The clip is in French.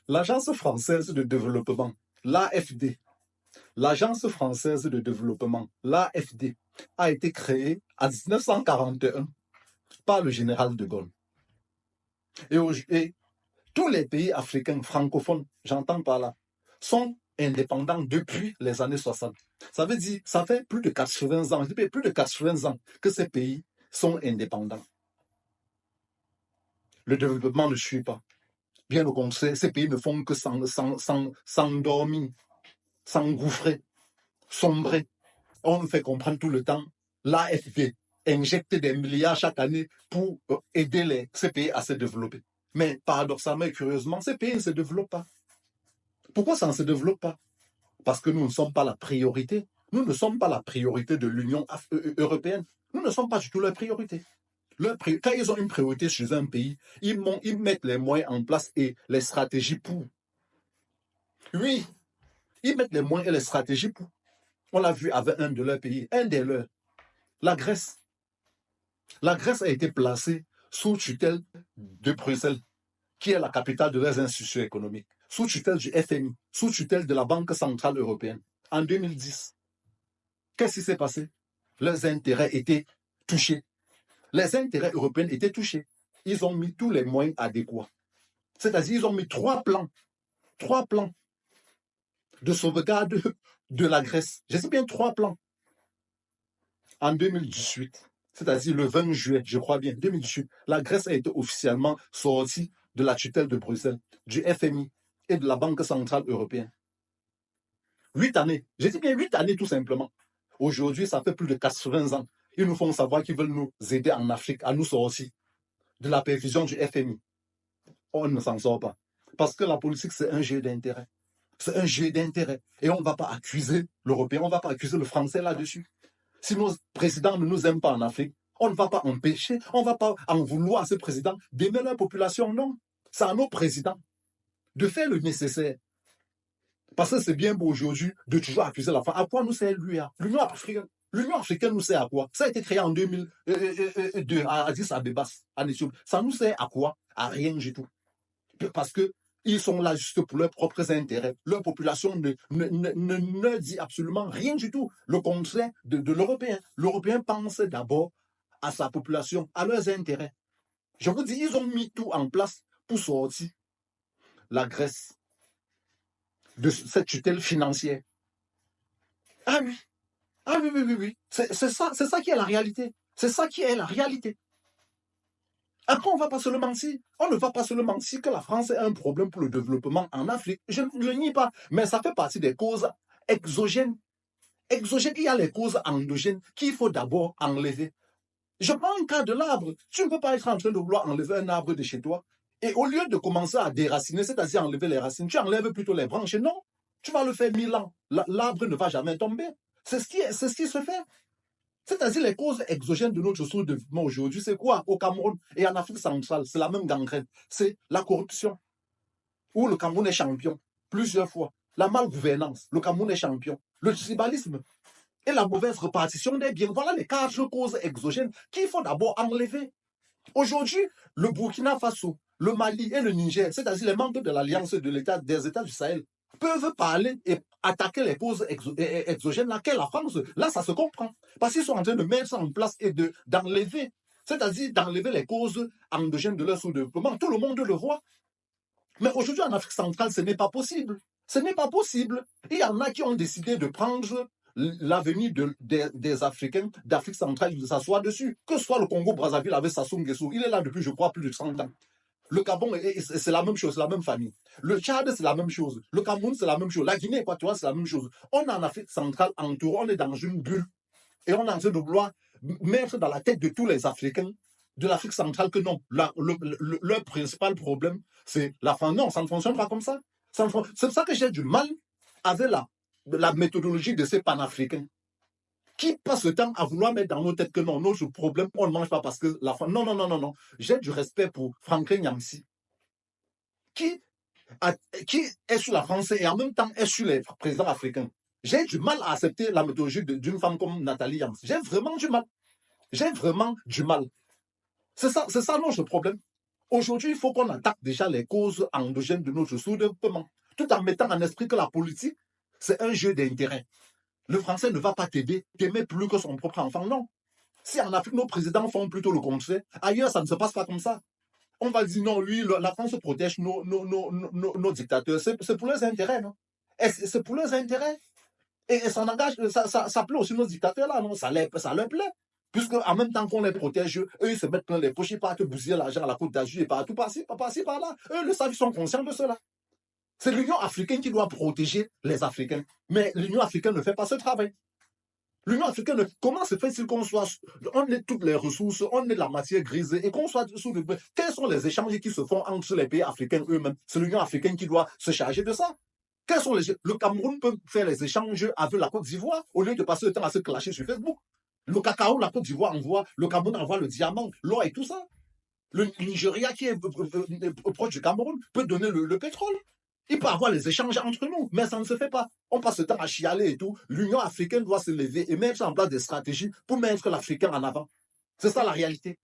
L'Agence française de développement, l'AFD, l'Agence française de développement, l'AFD, a été créée en 1941 par le général de Gaulle. Et tous les pays africains francophones, j'entends par là, sont indépendants depuis les années 60. Ça veut dire, ça fait plus de 80 ans, plus de 80 ans que ces pays sont indépendants. Le développement ne suit pas. Bien au contraire, ces pays ne font que s'endormir, s'engouffrer, sombrer. On nous fait comprendre tout le temps, l'AFD injecte des milliards chaque année pour aider ces pays à se développer. Mais paradoxalement et curieusement, ces pays ne se développent pas. Pourquoi ça ne se développe pas? Parce que nous ne sommes pas la priorité. Nous ne sommes pas la priorité de l'Union européenne. Nous ne sommes pas du tout la priorité. Quand ils ont une priorité chez un pays, ils mettent les moyens en place et les stratégies pour. Oui, ils mettent les moyens et les stratégies pour. On l'a vu avec un de leurs pays, un des leurs, la Grèce. La Grèce a été placée sous tutelle de Bruxelles, qui est la capitale de leurs institutions économiques, sous tutelle du FMI, sous tutelle de la Banque centrale européenne, en 2010. Qu'est-ce qui s'est passé? Leurs intérêts étaient touchés. Les intérêts européens étaient touchés. Ils ont mis tous les moyens adéquats. C'est-à-dire, ils ont mis trois plans de sauvegarde de la Grèce. Je dis bien 3 plans. En 2018, c'est-à-dire le 20 juillet, je crois bien, 2018, la Grèce a été officiellement sortie de la tutelle de Bruxelles, du FMI et de la Banque centrale européenne. 8 années. Je dis bien 8 années tout simplement. Aujourd'hui, ça fait plus de 80 ans. Ils nous font savoir qu'ils veulent nous aider en Afrique à nous sortir de la perfusion du FMI. On ne s'en sort pas. Parce que la politique, c'est un jeu d'intérêt. C'est un jeu d'intérêt. Et on ne va pas accuser l'Européen, on ne va pas accuser le Français là-dessus. Si nos présidents ne nous aiment pas en Afrique, on ne va pas empêcher, on ne va pas en vouloir à ces présidents d'aimer leur population. Non. C'est à nos présidents de faire le nécessaire. Parce que c'est bien beau aujourd'hui de toujours accuser la France. À quoi nous sert l'UA? L'Union africaine. L'Union africaine nous sert à quoi? Ça a été créé en 2002 à Addis Abeba, en Éthiopie. Ça nous sert à quoi? À rien du tout. Parce qu'ils sont là juste pour leurs propres intérêts. Leur population ne dit absolument rien du tout. Le contraire de l'Européen. L'Européen pense d'abord à sa population, à leurs intérêts. Je vous dis, ils ont mis tout en place pour sortir la Grèce de cette tutelle financière. Ah oui. Ah oui, oui, oui, oui. C'est ça qui est la réalité. C'est ça qui est la réalité. Après, on ne va pas se le mentir. On ne va pas se le mentir que la France est un problème pour le développement en Afrique. Je ne le nie pas. Mais ça fait partie des causes exogènes. Exogènes, il y a les causes endogènes qu'il faut d'abord enlever. Je prends un cas de l'arbre. Tu ne peux pas être en train de vouloir enlever un arbre de chez toi. Et au lieu de commencer à déraciner, c'est-à-dire enlever les racines, tu enlèves plutôt les branches. Non, tu vas le faire 1000 ans. L'arbre ne va jamais tomber. C'est ce qui se fait. C'est-à-dire les causes exogènes de notre sous-développement aujourd'hui, c'est quoi? Au Cameroun et en Afrique centrale, c'est la même gangrène. C'est la corruption, où le Cameroun est champion plusieurs fois. La malgouvernance, le Cameroun est champion. Le tribalisme et la mauvaise répartition des biens. Voilà les 4 causes exogènes qu'il faut d'abord enlever. Aujourd'hui, le Burkina Faso, le Mali et le Niger, c'est-à-dire les membres de l'Alliance des États du Sahel, peuvent parler et attaquer les causes exogènes, laquelle la France, là, ça se comprend. Parce qu'ils sont en train de mettre ça en place et d'enlever, c'est-à-dire d'enlever les causes endogènes de leur sous-développement. Tout le monde le voit. Mais aujourd'hui, en Afrique centrale, ce n'est pas possible. Ce n'est pas possible. Il y en a qui ont décidé de prendre l'avenir des Africains d'Afrique centrale, de s'asseoir dessus. Que ce soit le Congo-Brazzaville avec Sassou Nguesso, il est là depuis, je crois, plus de 100 ans. Le Gabon, c'est la même chose, c'est la même famille. Le Tchad, c'est la même chose. Le Cameroun, c'est la même chose. La Guinée équatoriale, c'est la même chose. On est en Afrique centrale entouré, on est dans une bulle. Et on est en train de vouloir mettre dans la tête de tous les Africains de l'Afrique centrale que non, leur principal problème, c'est la fin. Non, ça ne fonctionne pas comme ça. C'est pour ça que j'ai du mal avec la méthodologie de ces panafricains qui passent le temps à vouloir mettre dans nos têtes que non, notre problème, on ne mange pas parce que la faim. Non, non, non, non, non. J'ai du respect pour Franklin Nyamsi, qui est sur la France et en même temps est sur les présidents africains. J'ai du mal à accepter la méthodologie d'une femme comme Nathalie Nyamsi. J'ai vraiment du mal. J'ai vraiment du mal. C'est ça notre problème. Aujourd'hui, il faut qu'on attaque déjà les causes endogènes de notre sous-développement, tout en mettant en esprit que la politique, c'est un jeu d'intérêt. Le français ne va pas t'aimer plus que son propre enfant, non. Si en Afrique, nos présidents font plutôt le contraire, ailleurs, ça ne se passe pas comme ça. On va dire non, lui, la France protège nos dictateurs. C'est pour leurs intérêts, non? C'est pour leurs intérêts. Et ça engage, ça plaît aussi nos dictateurs là, non? Ça leur plaît. Puisque en même temps qu'on les protège, eux, ils se mettent plein les poches, ils partent bousiller l'argent à la Côte d'Azur et partout, par-ci, par-là. Eux, le savent, ils sont conscients de cela. C'est l'Union africaine qui doit protéger les Africains. Mais l'Union africaine ne fait pas ce travail. L'Union africaine, comment se fait-il qu'on soit, on ait toutes les ressources, on ait la matière grise et qu'on soit sous le... Quels sont les échanges qui se font entre les pays africains eux-mêmes? C'est l'Union africaine qui doit se charger de ça. Quels sont le Cameroun peut faire les échanges avec la Côte d'Ivoire au lieu de passer le temps à se clasher sur Facebook. Le cacao, la Côte d'Ivoire envoie, le Cameroun envoie le diamant, l'or et tout ça. Le Nigeria qui est proche du Cameroun peut donner le pétrole. Il peut avoir les échanges entre nous, mais ça ne se fait pas. On passe le temps à chialer et tout. L'Union africaine doit se lever et mettre en place des stratégies pour mettre l'Africain en avant. C'est ça la réalité.